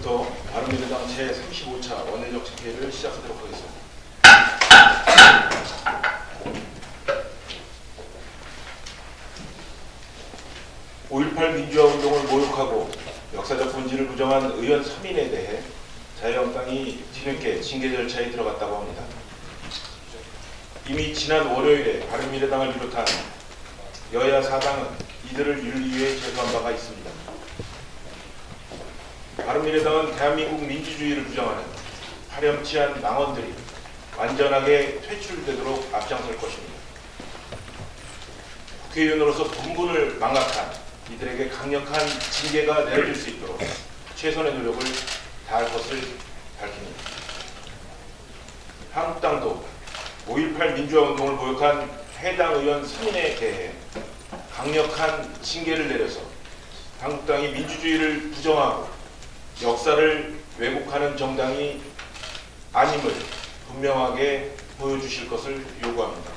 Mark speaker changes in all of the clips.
Speaker 1: 지금부터 바른미래당 제35차 원내정책회의를 시작하도록 하겠습니다. 5.18 민주화운동을 모욕하고 역사적 본질을 부정한 의원 3인에 대해 자유한국당이 뒤늦게 징계 절차에 들어갔다고 합니다. 이미 지난 월요일에 바른미래당을 비롯한 여야 사당은 이들을 윤리위에 제소한 바가 있습니다. 바른미래당은 대한민국 민주주의를 부정하는 파렴치한 망언들이 완전하게 퇴출되도록 앞장설 것입니다. 국회의원으로서 분분을 망각한 이들에게 강력한 징계가 내려질 수 있도록 최선의 노력을 다할 것을 밝힙니다. 한국당도 5.18 민주화운동을 모욕한 해당 의원 3인에 대해 강력한 징계를 내려서 한국당이 민주주의를 부정하고 역사를 왜곡하는 정당이 아님을 분명하게 보여주실 것을 요구합니다.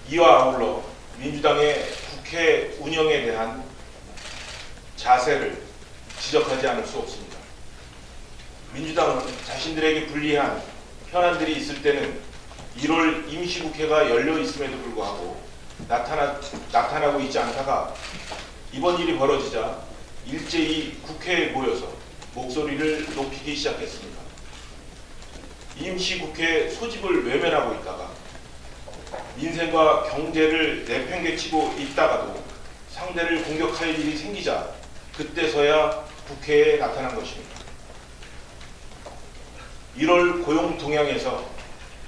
Speaker 1: 이와 아울러 민주당의 국회 운영에 대한 자세를 지적하지 않을 수 없습니다. 민주당은 자신들에게 불리한 현안들이 있을 때는 1월 임시국회가 열려 있음에도 불구하고 나타나고 있지 않다가 이번 일이 벌어지자 일제히 국회에 모여서 목소리를 높이기 시작했습니다. 임시국회 소집을 외면하고 있다가 민생과 경제를 내팽개치고 있다가도 상대를 공격할 일이 생기자 그때서야 국회에 나타난 것입니다. 1월 고용동향에서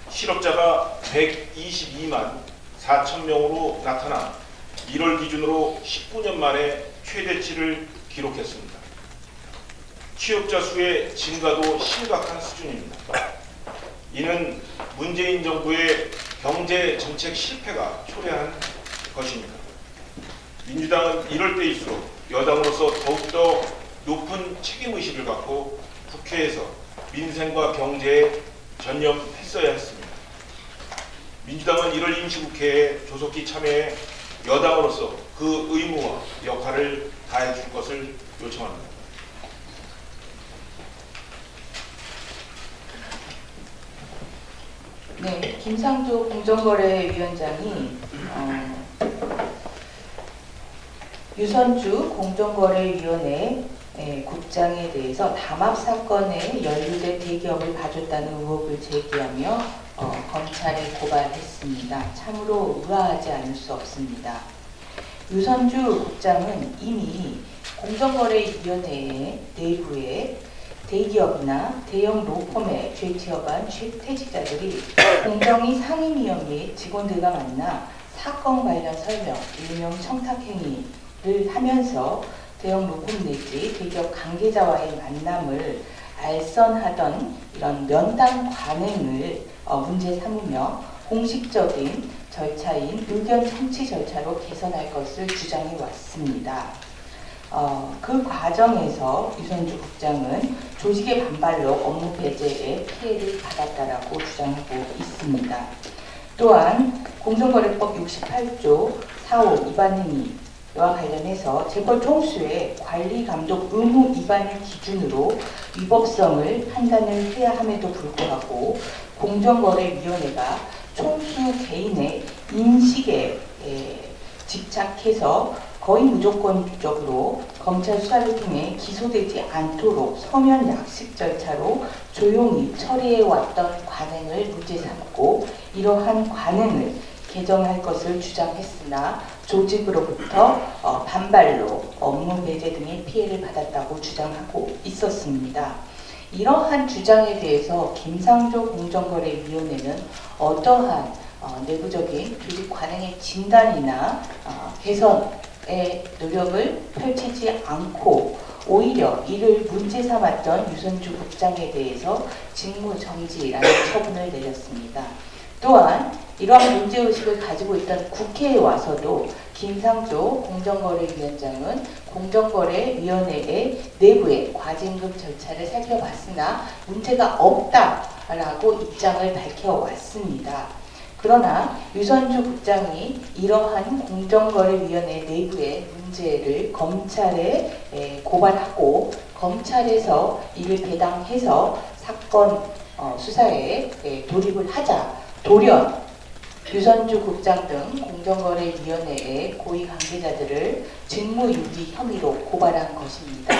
Speaker 1: 실업자가 122만 4천 명으로 나타나 1월 기준으로 19년 만에 최대치를 기록했습니다. 취업자 수의 증가도 심각한 수준입니다. 이는 문재인 정부의 경제 정책 실패가 초래한 것입니다. 민주당은 이럴 때일수록 여당으로서 더욱더 높은 책임의식을 갖고 국회에서 민생과 경제에 전념했어야 했습니다. 민주당은 1월 임시국회에 조속히 참여해 여당으로서 그 의무와 역할을 다해줄 것을 요청합니다.
Speaker 2: 네, 김상조 공정거래위원장이 유선주 공정거래위원회 국장에 대해서 담합 사건에 연루된 대기업을 봐줬다는 의혹을 제기하며 검찰에 고발했습니다. 참으로 의아하지 않을 수 없습니다. 유선주 국장은 이미 공정거래위원회 내부에 대기업이나 대형 로펌에 재취업한 퇴직자들이 공정위 상임위원 직원들과 만나 사건 관련 설명, 일명 청탁행위를 하면서 대형 로펌 내지 대기업 관계자와의 만남을 알선하던 이런 면담 관행을 문제 삼으며 공식적인 절차인 의견 청취 절차로 개선할 것을 주장해 왔습니다. 그 과정에서 유선주 국장은 조직의 반발로 업무 배제에 피해를 받았다라고 주장하고 있습니다. 또한 공정거래법 68조 4호 위반 행위와 관련해서 재벌 총수의 관리 감독 의무 위반을 기준으로 위법성을 판단을 해야 함에도 불구하고 공정거래위원회가 총수 개인의 인식에 집착해서 거의 무조건적으로 검찰 수사를 통해 기소되지 않도록 서면 약식 절차로 조용히 처리해왔던 관행을 문제 삼고 이러한 관행을 개정할 것을 주장했으나 조직으로부터 반발로 업무 배제 등의 피해를 받았다고 주장하고 있었습니다. 이러한 주장에 대해서 김상조 공정거래위원회는 어떠한 내부적인 조직 관행의 진단이나 개선의 노력을 펼치지 않고 오히려 이를 문제 삼았던 유선주 국장에 대해서 직무 정지라는 처분을 내렸습니다. 또한 이러한 문제의식을 가지고 있던 국회에 와서도 김상조 공정거래위원장은 공정거래위원회의 내부의 과징금 절차를 살펴봤으나 문제가 없다라고 입장을 밝혀왔습니다. 그러나 유선주 국장이 이러한 공정거래위원회 내부의 문제를 검찰에 고발하고 검찰에서 이를 배당해서 사건 수사에 돌입을 하자 돌연 유선주 국장 등 공정거래위원회의 고위 관계자들을 직무유기 혐의로 고발한 것입니다.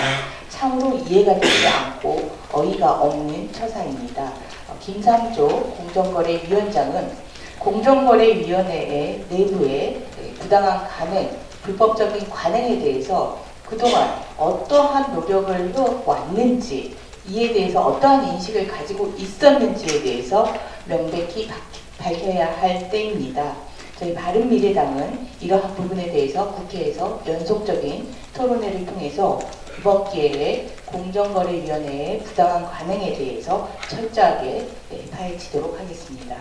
Speaker 2: 참으로 이해가 되지 않고 어이가 없는 처사입니다. 김삼조 공정거래위원장은 공정거래위원회의 내부의 부당한 관행, 불법적인 관행에 대해서 그동안 어떠한 노력을 해왔는지, 이에 대해서 어떠한 인식을 가지고 있었는지에 대해서 명백히 밝혀야 할 때입니다. 저희 바른미래당은 이러한 부분에 대해서 국회에서 연속적인 토론회를 통해서 이번 기회에 공정거래위원회의 부당한 관행에 대해서 철저하게 파헤치도록 하겠습니다.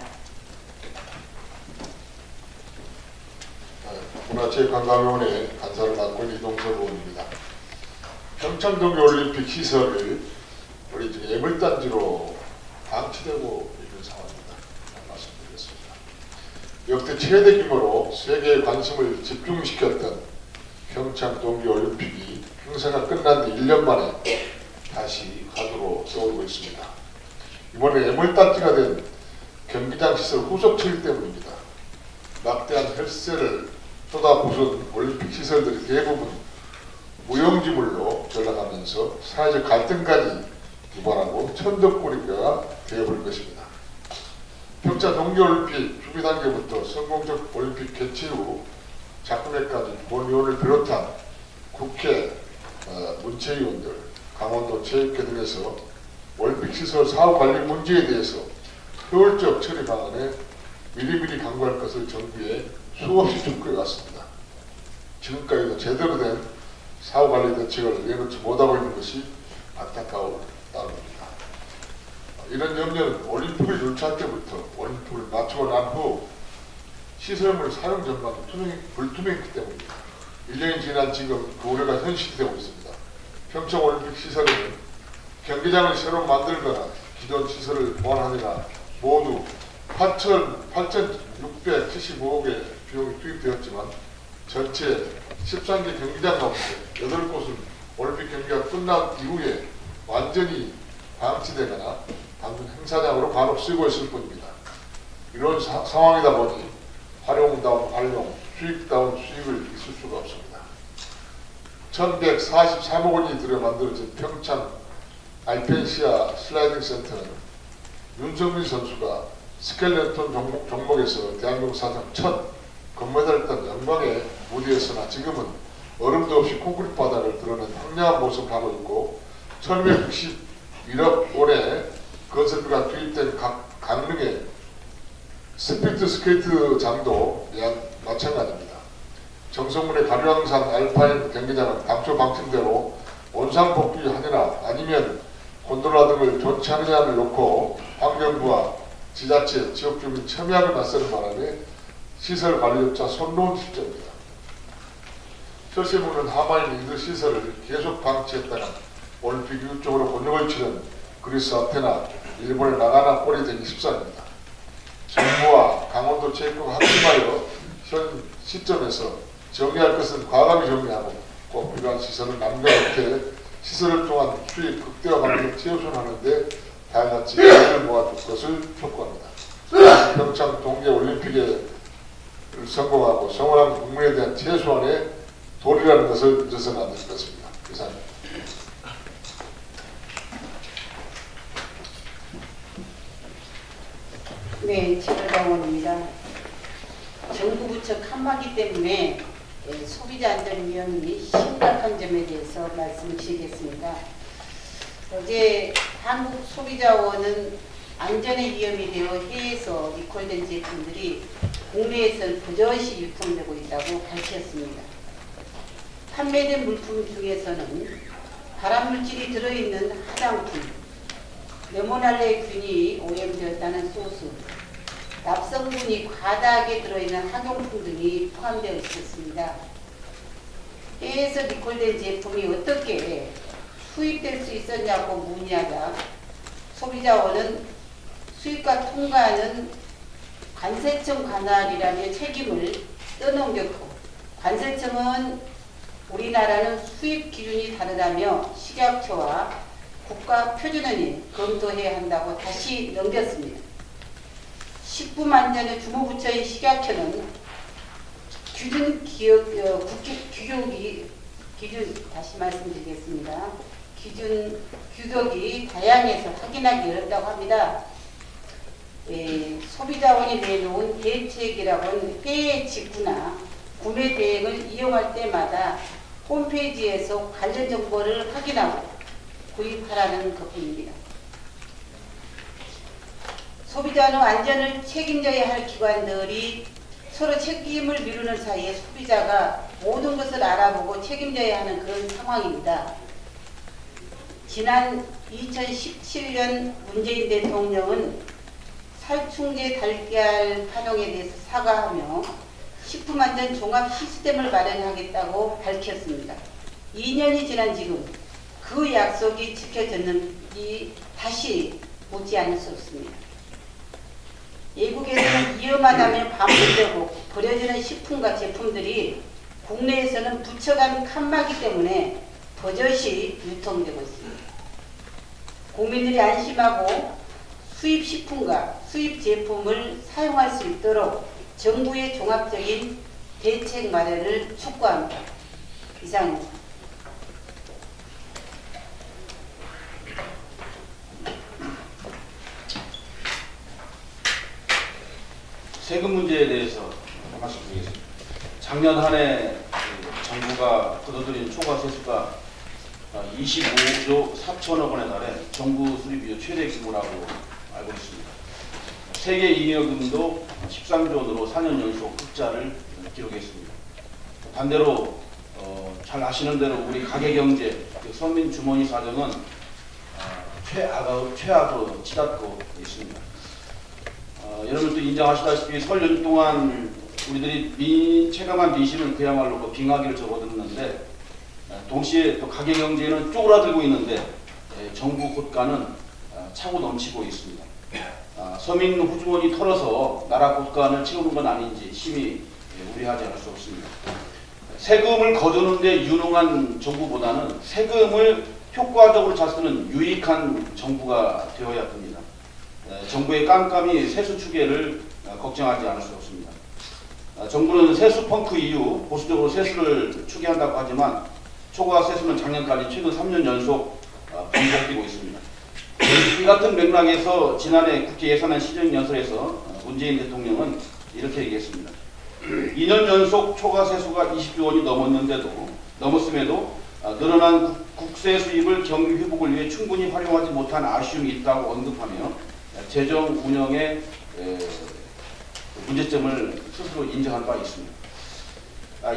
Speaker 3: 문화체육관광위원회 간사를 맡고 있는 이동석 의원입니다. 평창동계올림픽 시설을 우리 지금 예물단지로 방치되고 있는 상황입니다. 말씀드리겠습니다. 역대 최대 규모로 세계의 관심을 집중시켰던 평창동계올림픽이 행사가 끝난 뒤 1년 만에 다시 화두로 떠오르고 있습니다. 이번에 예물단지가 된 경기장 시설 후속 처리 때문입니다. 막대한 혈세를 쏟아부은 올림픽 시설들이 대부분 무용지물로 전락하면서 사회적 갈등까지 유발하고 천덕꾸러기가 되어버린 것입니다. 평창 동계올림픽 준비 단계부터 성공적 올림픽 개최 후 작품회까지 본 의원을 비롯한 국회 문체위원들, 강원도 체육회 등에서 올림픽 시설 사후 관리 문제에 대해서 효율적 처리 방안에 미리미리 강구할 것을 정부에 수없이 촉구해 왔습니다. 지금까지도 제대로 된 사후관리 대책을 내놓지 못하고 있는 것이 안타까울 따름입니다. 이런 염려는 올림픽을 유치할 때부터 올림픽을 마치고 난 후 시설물 사용 전망이 불투명했기 때문입니다. 1년이 지난 지금 그 우려가 현실이 되고 있습니다. 평창올림픽 시설에는 경기장을 새로 만들거나 기존 시설을 보완하느라 모두 8,675억의 비용이 투입되었지만 전체 13개 경기장 가운데 8곳은 올림픽 경기가 끝난 이후에 완전히 방치되거나 단순 행사장으로 간혹 쓰고 있을 뿐입니다. 이런 상황이다 보니 활용다운 활용, 수익다운 수익을 있을 수가 없습니다. 1,143억 원이 들여 만들어진 평창 알펜시아 슬라이딩 센터는 윤석민 선수가 스켈레톤 종목에서 대한민국 사상 첫 금메달을 딴 영광의 무대에서나 지금은 얼음도 없이 콘크리트 바닥을 드러낸 황량한 모습을 하고 있고 1261억 원의 건설비가 투입된 강릉의 스피드 스케이트장도 마찬가지입니다. 정성문의 가류항산 알파인 경기장은 당초 방침대로 원상복귀하느냐 아니면 곤돌라 등을 좋지 않느냐를 놓고 환경부와 지자체, 지역주민 첨예하게 맞서는 바람에 시설 관리조차 손놓은 실정입니다. 철새문은 하마인 이들 시설을 계속 방치했다가 올림픽 이후적으로 곤욕을 치른 그리스 아테나, 일본의 나가나 꼴이 되기 십상입니다. 정부와 강원도 체육회가 합심하여 현 시점에서 정리할 것은 과감히 정리하고 꼭 필요한 시설을 남겨놓게 시설을 통한 수익 극대화 방식을 최우선하는데 다같이 기회를 모아줄 것을 촉구합니다. 평창 동계올림픽에 성공하고 성원한 국민에 대한 최소한의 도리라는 것을 잊어서는 안 될 것입니다. 이상입니다.
Speaker 4: 네, 최대강원입니다. 정부 부처 칸막이 때문에 소비자 안전 위험이 심각한 점에 대해서 말씀을 드리겠습니다. 어제 한국소비자원은 안전의 위험이 되어 해외에서 리콜된 제품들이 국내에서 버젓이 유통되고 있다고 밝혔습니다. 판매된 물품 중에서는 발암물질이 들어있는 화장품, 레모날레균이 오염되었다는 소스, 납성분이 과다하게 들어있는 학용품 등이 포함되어 있었습니다. 해외에서 리콜된 제품이 어떻게 수입될 수 있었냐고 문의하자 소비자원은 수입과 통과하는 관세청 관할이라며 책임을 떠넘겼고 관세청은 우리나라는 수입 기준이 다르다며 식약처와 국가표준원이 검토해야 한다고 다시 넘겼습니다. 식품안전의 주무부처인 식약처는 다시 말씀드리겠습니다. 규격이 다양해서 확인하기 어렵다고 합니다. 소비자원이 내놓은 대책이라고는 회의 직후나 구매 대행을 이용할 때마다 홈페이지에서 관련 정보를 확인하고 구입하라는 것뿐입니다. 소비자는 안전을 책임져야 할 기관들이 서로 책임을 미루는 사이에 소비자가 모든 것을 알아보고 책임져야 하는 그런 상황입니다. 지난 2017년 문재인 대통령은 살충제 달걀 파동에 대해서 사과하며 식품안전 종합 시스템을 마련하겠다고 밝혔습니다. 2년이 지난 지금 그 약속이 지켜졌는지 다시 묻지 않을 수 없습니다. 외국에서는 위험하다며 반품되고 버려지는 식품과 제품들이 국내에서는 부처간 칸막이 때문에 버젓이 유통되고 있습니다. 국민들이 안심하고 수입 식품과 수입 제품을 사용할 수 있도록 정부의 종합적인 대책 마련을 촉구합니다. 이상입니다.
Speaker 5: 세금 문제에 대해서 말씀드리겠습니다. 작년 한 해 정부가 거둬들인 초과 세수가 25조 4천억 원에 달해 정부 수립이죠 최대 규모라고 알고 있습니다. 세계 잉여금도 13조 원으로 4년 연속 흑자를 기록했습니다. 반대로 잘 아시는 대로 우리 가계경제, 서민 주머니 사정은 최악으로 치닫고 있습니다. 여러분도 인정하시다시피 설 연휴 동안 우리들이 체감한 민심은 그야말로 빙하기를 접어들었는데 동시에 또 가계경제는 쪼그라들고 있는데 정부 고가는 차고 넘치고 있습니다. 서민 후주머니 털어서 나라 고가를 채우는 건 아닌지 심히 우려하지 않을 수 없습니다. 세금을 거두는 데 유능한 정부보다는 세금을 효과적으로 잘 쓰는 유익한 정부가 되어야 합니다. 정부의 깜깜이 세수 추계를 걱정하지 않을 수 없습니다. 정부는 세수 펑크 이후 보수적으로 세수를 추계한다고 하지만 초과 세수는 작년까지 최근 3년 연속 반복되고 있습니다. 이 같은 맥락에서 지난해 국회 예산안 시정연설에서 문재인 대통령은 이렇게 얘기했습니다. 2년 연속 초과 세수가 20조 원이 넘었음에도 늘어난 국세 수입을 경기 회복을 위해 충분히 활용하지 못한 아쉬움이 있다고 언급하며 재정 운영의 문제점을 스스로 인정한 바 있습니다.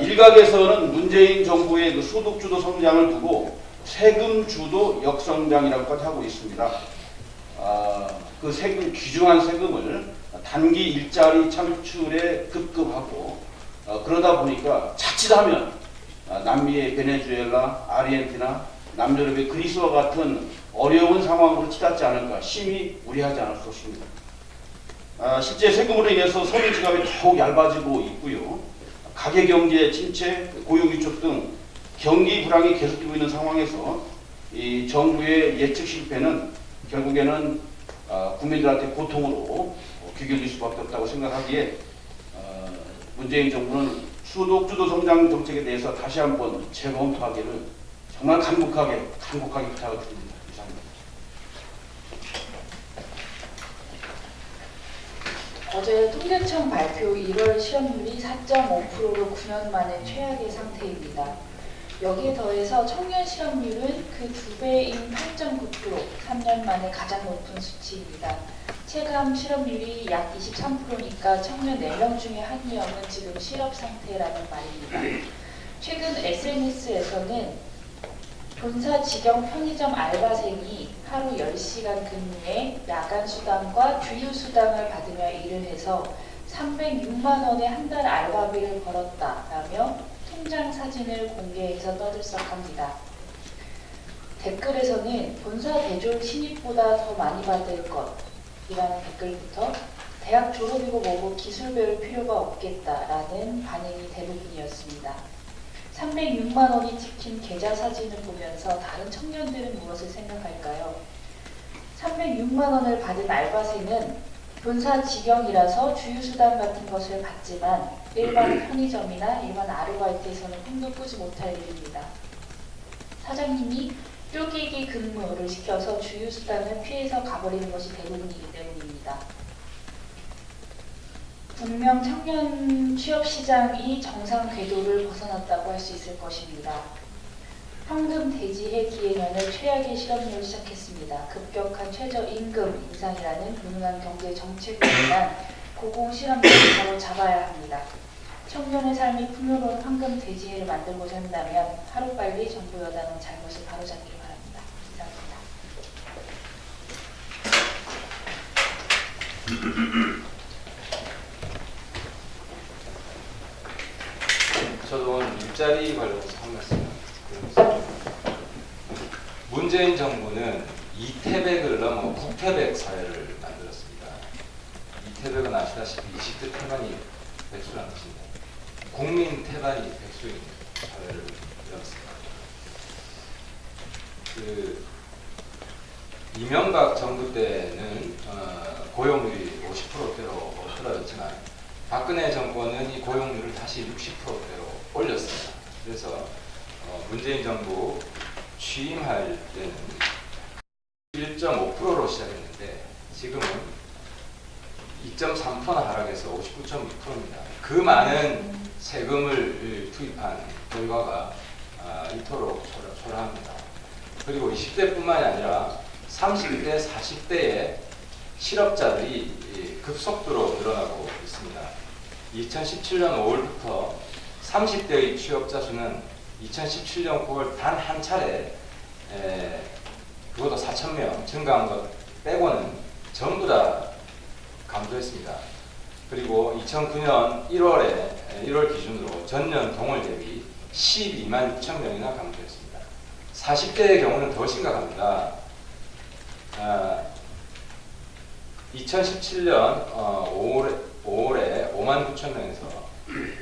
Speaker 5: 일각에서는 문재인 정부의 그 소득주도 성장을 두고 세금주도 역성장이라고까지 하고 있습니다. 그 세금, 귀중한 세금을 단기 일자리 창출에 급급하고 그러다 보니까 자칫하면 남미의 베네수엘라, 아르헨티나, 남유럽의 그리스와 같은 어려운 상황으로 치닫지 않을까 심히 우려하지 않을 수 없습니다. 실제 세금으로 인해서 서민 지갑이 더욱 얇아지고 있고요. 가계경제 침체, 고용위축 등 경기 불황이 계속되고 있는 상황에서 이 정부의 예측 실패는 결국에는 국민들한테 고통으로 귀결될 수밖에 없다고 생각하기에 문재인 정부는 소득주도 성장 정책에 대해서 다시 한번 재검토하기를 정말 간곡하게 부탁을 드립니다. 이상입니다.
Speaker 6: 어제 통계청 발표 1월 실업률이 4.5%로 9년 만에 최악의 상태입니다. 여기에 더해서 청년 실업률은 그 2배인 8.9%, 3년 만에 가장 높은 수치입니다. 체감 실업률이 약 23%니까 청년 4명 중에 1명은 지금 실업 상태라는 말입니다. 최근 SNS에서는 본사 직영 편의점 알바생이 하루 10시간 근무에 야간 수당과 주휴 수당을 받으며 일을 해서 306만 원의 한 달 알바비를 벌었다라며 통장 사진을 공개해서 떠들썩합니다. 댓글에서는 본사 대졸 신입보다 더 많이 받을 것이라는 댓글부터 대학 졸업이고 뭐고 기술 배울 필요가 없겠다라는 반응이 대부분이었습니다. 306만 원이 찍힌 계좌 사진을 보면서 다른 청년들은 무엇을 생각할까요? 306만 원을 받은 알바생은 본사 직영이라서 주유수당 같은 것을 받지만 일반 편의점이나 일반 아르바이트에서는 꿈도 꾸지 못할 일입니다. 사장님이 쪼개기 근무를 시켜서 주유수당을 피해서 가버리는 것이 대부분이기 때문입니다. 분명 청년 취업시장이 정상 궤도를 벗어났다고 할 수 있을 것입니다. 현금 대지해 기해년을 최악의 실업률을 시작했습니다. 급격한 최저임금 인상이라는 무능한 경제 정책으로 인한 고공실업률을 바로 잡아야 합니다. 청년의 삶이 풍요로운 황금 대지해를 만들고자 한다면 하루빨리 정부 여당은 잘못을 바로잡기를 바랍니다. 이상입니다.
Speaker 7: 저도 오늘 일자리 관련해서 한 말씀 드리겠습니다. 문재인 정부는 이태백을 넘어 국태백 사회를 만들었습니다. 이태백은 아시다시피 20대 태반이 백수라는 것입니다. 국민 태반이 백수인 사회를 열었습니다. 이명박 정부 때는 고용률이 50%대로 떨어졌지만 박근혜 정권은 이 고용률을 다시 60%대로 올렸습니다. 그래서 문재인 정부 취임할 때는 1.5%로 시작했는데 지금은 2.3%나 하락해서 59.2%입니다. 그 많은 세금을 투입한 결과가 이토록 초라합니다. 그리고 20대뿐만이 아니라 30대, 40대의 실업자들이 급속도로 늘어나고 있습니다. 2017년 5월부터 30대의 취업자 수는 2017년 9월 단 한 차례 그것도 4,000명 증가한 것 빼고는 전부 다 감소했습니다. 그리고 2009년 1월 기준으로 전년 동월 대비 12만 6천 명이나 감소했습니다. 40대의 경우는 더 심각합니다. 2017년 5월에 5만 9천 명에서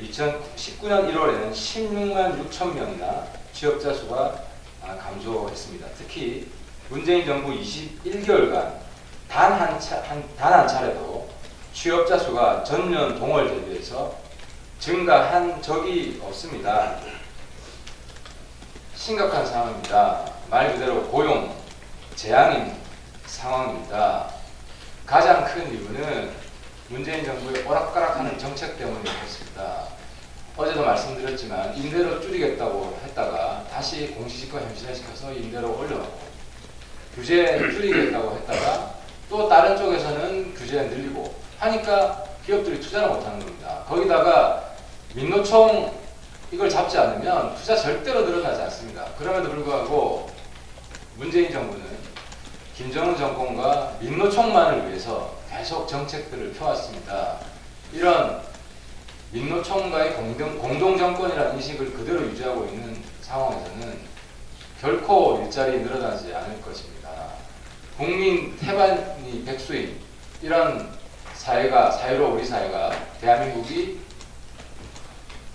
Speaker 7: 2019년 1월에는 16만 6천 명이나 취업자 수가 감소했습니다. 특히 문재인 정부 21개월간 단 한 차례도 취업자 수가 전년 동월 대비해서 증가한 적이 없습니다. 심각한 상황입니다. 말 그대로 고용 재앙인 상황입니다. 가장 큰 이유는 문재인 정부의 오락가락하는 정책 때문이었습니다. 어제도 말씀드렸지만 임대료 줄이겠다고 했다가 다시 공시지가 현실화시켜서 임대료 올려놓고 규제 줄이겠다고 했다가 또 다른 쪽에서는 규제 늘리고 하니까 기업들이 투자를 못하는 겁니다. 거기다가 민노총 이걸 잡지 않으면 투자 절대로 늘어나지 않습니다. 그럼에도 불구하고 문재인 정부는 김정은 정권과 민노총만을 위해서 계속 정책들을 펴왔습니다. 이런 민노총과의 공동정권이라는 인식을 그대로 유지하고 있는 상황에서는 결코 일자리 늘어나지 않을 것입니다. 국민 태반이 백수인 이런 사회로 우리 사회가 대한민국이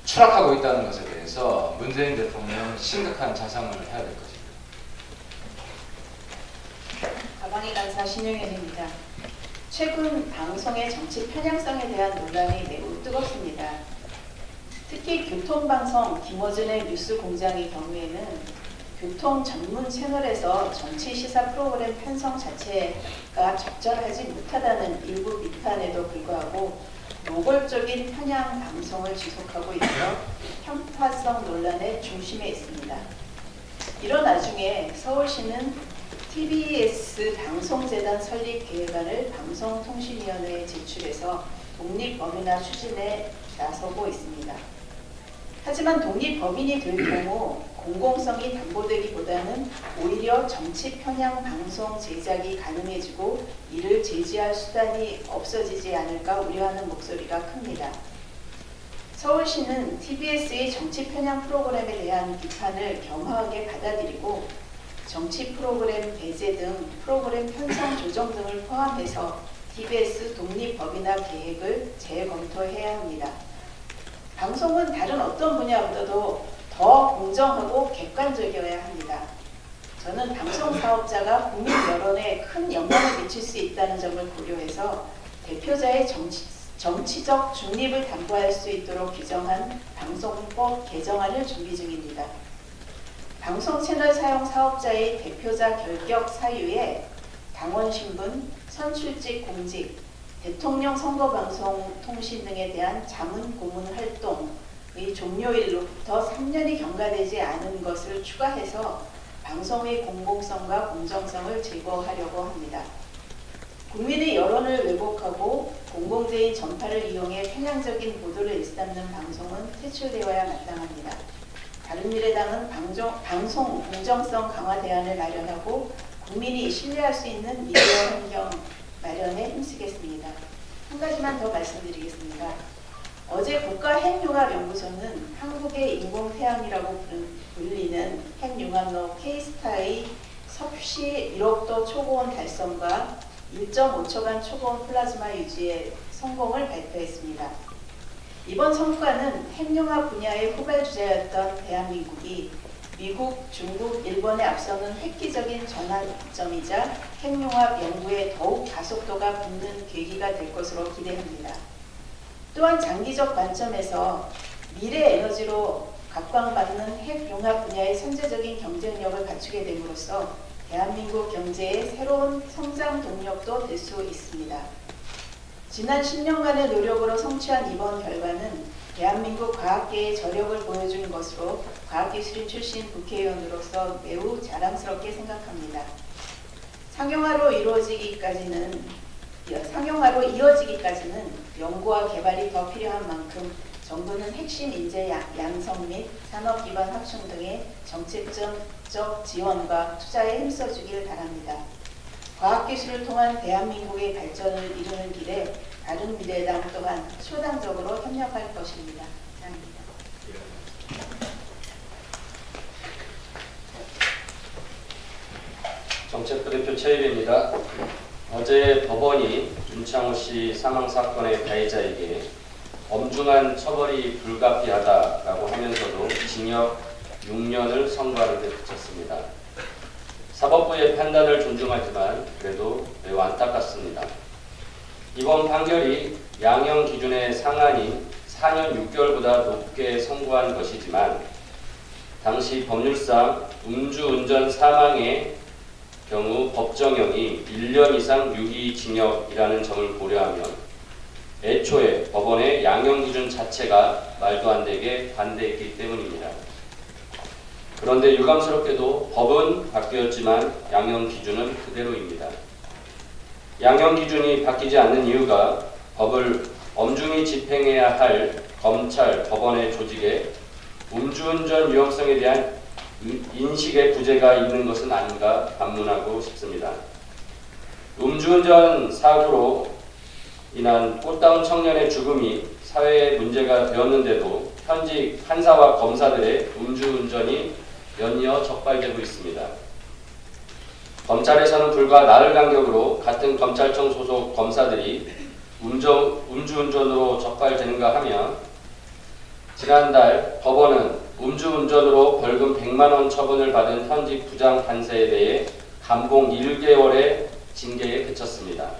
Speaker 7: 추락하고 있다는 것에 대해서 문재인 대통령은 심각한 자성을 해야 될 것입니다.
Speaker 4: 가방의 간사 신용현입니다. 최근 방송의 정치 편향성에 대한 논란이 매우 뜨겁습니다. 특히 교통방송 김어준의 뉴스공장의 경우에는 교통 전문 채널에서 정치 시사 프로그램 편성 자체가 적절하지 못하다는 일부 비판에도 불구하고 노골적인 편향 방송을 지속하고 있어 편파성 논란의 중심에 있습니다. 이런 와중에 서울시는 TBS 방송재단 설립 계획안을 방송통신위원회에 제출해서 독립범위나 추진에 나서고 있습니다. 하지만 독립범인이 될 경우 공공성이 담보되기보다는 오히려 정치 편향 방송 제작이 가능해지고 이를 제지할 수단이 없어지지 않을까 우려하는 목소리가 큽니다. 서울시는 TBS의 정치 편향 프로그램에 대한 비판을 겸허하게 받아들이고 정치 프로그램 배제 등 프로그램 편성 조정 등을 포함해서 TBS 독립법인화 계획을 재검토해야 합니다. 방송은 다른 어떤 분야보다도 더 공정하고 객관적이어야 합니다. 저는 방송 사업자가 국민 여론에 큰 영향을 미칠 수 있다는 점을 고려해서 대표자의 정치적 중립을 담보할 수 있도록 규정한 방송법 개정안을 준비 중입니다. 방송 채널 사용 사업자의 대표자 결격 사유에 당원 신분, 선출직 공직, 대통령 선거방송 통신 등에 대한 자문 고문 활동의 종료일로부터 3년이 경과되지 않은 것을 추가해서 방송의 공공성과 공정성을 제고하려고 합니다. 국민의 여론을 왜곡하고 공공재인 전파를 이용해 편향적인 보도를 일삼는 방송은 퇴출되어야 마땅합니다. 바른미래당은 방송 공정성 강화 대안을 마련하고 국민이 신뢰할 수 있는 미디어 환경 마련에 힘쓰겠습니다. 한 가지만 더 말씀드리겠습니다. 어제 국가핵융합연구소는 한국의 인공태양이라고 불리는 핵융합로 K-스타의 섭씨 1억도 초고온 달성과 1.5초간 초고온 플라즈마 유지의 성공을 발표했습니다. 이번 성과는 핵융합 분야의 후발주자였던 대한민국이 미국, 중국, 일본에 앞서는 획기적인 전환점이자 핵융합 연구에 더욱 가속도가 붙는 계기가 될 것으로 기대합니다. 또한 장기적 관점에서 미래 에너지로 각광받는 핵융합 분야의 선제적인 경쟁력을 갖추게 됨으로써 대한민국 경제의 새로운 성장 동력도 될 수 있습니다. 지난 10년간의 노력으로 성취한 이번 결과는 대한민국 과학계의 저력을 보여준 것으로 과학기술인 출신 국회의원으로서 매우 자랑스럽게 생각합니다. 상용화로 이어지기까지는 연구와 개발이 더 필요한 만큼 정부는 핵심 인재 양성 및 산업 기반 확충 등의 정책적 지원과 투자에 힘써주길 바랍니다. 과학기술을 통한 대한민국의 발전을 이루는 길에 바른미래당 또한 초당적으로 협력할 것입니다. 감사합니다.
Speaker 8: 정책부대표 최일입니다. 어제 법원이 윤창호 씨 사망 사건의 가해자에게 엄중한 처벌이 불가피하다라고 하면서도 징역 6년을 선고하는 데 그쳤습니다. 사법부의 판단을 존중하지만 그래도 매우 안타깝습니다. 이번 판결이 양형 기준의 상한인 4년 6개월보다 높게 선고한 것이지만 당시 법률상 음주운전 사망의 경우 법정형이 1년 이상 유기징역이라는 점을 고려하면 애초에 법원의 양형 기준 자체가 말도 안 되게 반대했기 때문입니다. 그런데 유감스럽게도 법은 바뀌었지만 양형 기준은 그대로입니다. 양형 기준이 바뀌지 않는 이유가 법을 엄중히 집행해야 할 검찰, 법원의 조직에 음주운전 위험성에 대한 인식의 부재가 있는 것은 아닌가 반문하고 싶습니다. 음주운전 사고로 인한 꽃다운 청년의 죽음이 사회의 문제가 되었는데도 현직 판사와 검사들의 음주운전이 연이어 적발되고 있습니다. 검찰에서는 불과 나흘 간격으로 같은 검찰청 소속 검사들이 음주운전으로 적발되는가 하면 지난달 법원은 음주운전으로 벌금 100만 원 처분을 받은 현직 부장 판사에 대해 감봉 1개월의 징계에 그쳤습니다.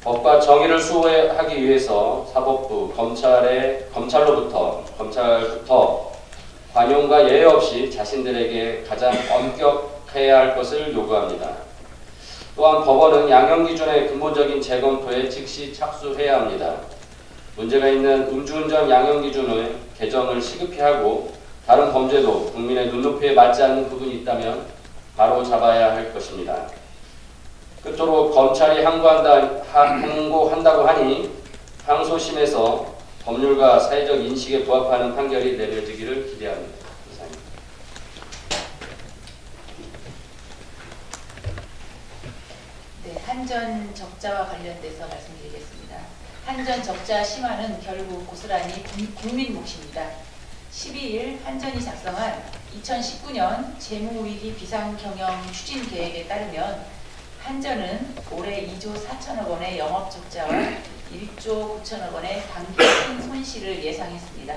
Speaker 8: 법과 정의를 수호하기 위해서 사법부, 검찰부터 관용과 예외 없이 자신들에게 가장 엄격해야 할 것을 요구합니다. 또한 법원은 양형 기준의 근본적인 재검토에 즉시 착수해야 합니다. 문제가 있는 음주운전 양형 기준의 개정을 시급히 하고 다른 범죄도 국민의 눈높이에 맞지 않는 부분이 있다면 바로 잡아야 할 것입니다. 끝으로 검찰이 항고한다고 하니 항소심에서 법률과 사회적 인식에 부합하는 판결이 내려지기를 기대합니다. 감사합니다.
Speaker 2: 네, 한전 적자와 관련돼서 말씀드리겠습니다. 한전 적자 심화는 결국 고스란히 국민 몫입니다. 12일 한전이 작성한 2019년 재무위기 비상경영 추진 계획에 따르면 한전은 올해 2조 4천억 원의 영업적자와 1조 9천억 원의 단기 손실을 예상했습니다.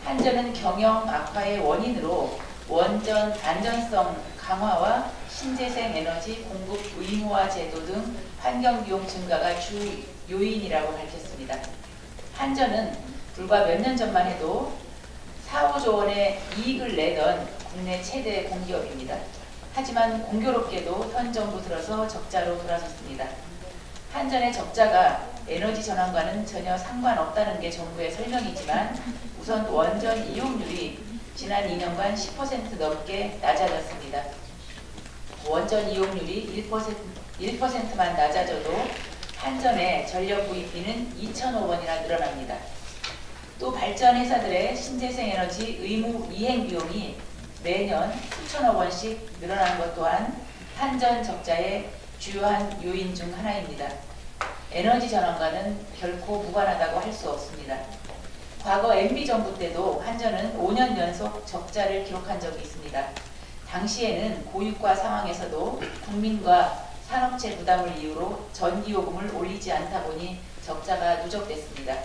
Speaker 2: 한전은 경영 악화의 원인으로 원전 안전성 강화와 신재생 에너지 공급 의무화 제도 등 환경 비용 증가가 주 요인이라고 밝혔습니다. 한전은 불과 몇 년 전만 해도 4, 5조 원의 이익을 내던 국내 최대 공기업입니다. 하지만 공교롭게도 현 정부 들어서 적자로 돌아섰습니다. 한전의 적자가 에너지 전환과는 전혀 상관없다는 게 정부의 설명이지만 우선 원전 이용률이 지난 2년간 10% 넘게 낮아졌습니다. 원전 이용률이 1%만 낮아져도 한전의 전력 구입비는 2,000억 원이나 늘어납니다. 또 발전 회사들의 신재생 에너지 의무 이행 비용이 매년 수천억 원씩 늘어난 것 또한 한전 적자의 주요한 요인 중 하나입니다. 에너지 전환과는 결코 무관하다고 할 수 없습니다. 과거 MB정부 때도 한전은 5년 연속 적자를 기록한 적이 있습니다. 당시에는 고유가 상황에서도 국민과 산업체 부담을 이유로 전기요금을 올리지 않다 보니 적자가 누적됐습니다.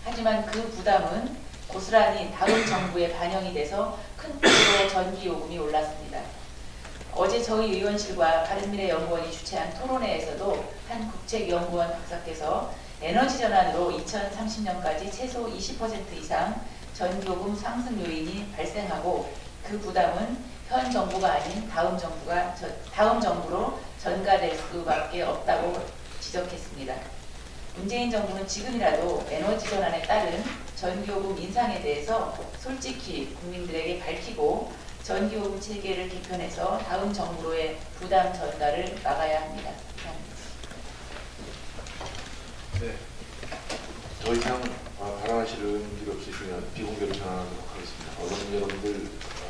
Speaker 2: 하지만 그 부담은 고스란히 다음 정부에 반영이 돼서 큰 폭으로 전기요금이 올랐습니다. 어제 저희 의원실과 바른미래연구원이 주최한 토론회에서도 한 국책연구원 박사께서 에너지 전환으로 2030년까지 최소 20% 이상 전기요금 상승 요인이 발생하고 그 부담은 현 정부가 아닌 다음 정부로 전가될 수밖에 없다고 지적했습니다. 문재인 정부는 지금이라도 에너지 전환에 따른 전기요금 인상에 대해서 솔직히 국민들에게 밝히고 전기요금 체계를 개편해서 다음 정부로의 부담 전가를 막아야 합니다.
Speaker 1: 네. 더 이상 발언하실 의원님들이 없으시면 비공개로 전환하도록 하겠습니다. 언론 여러분들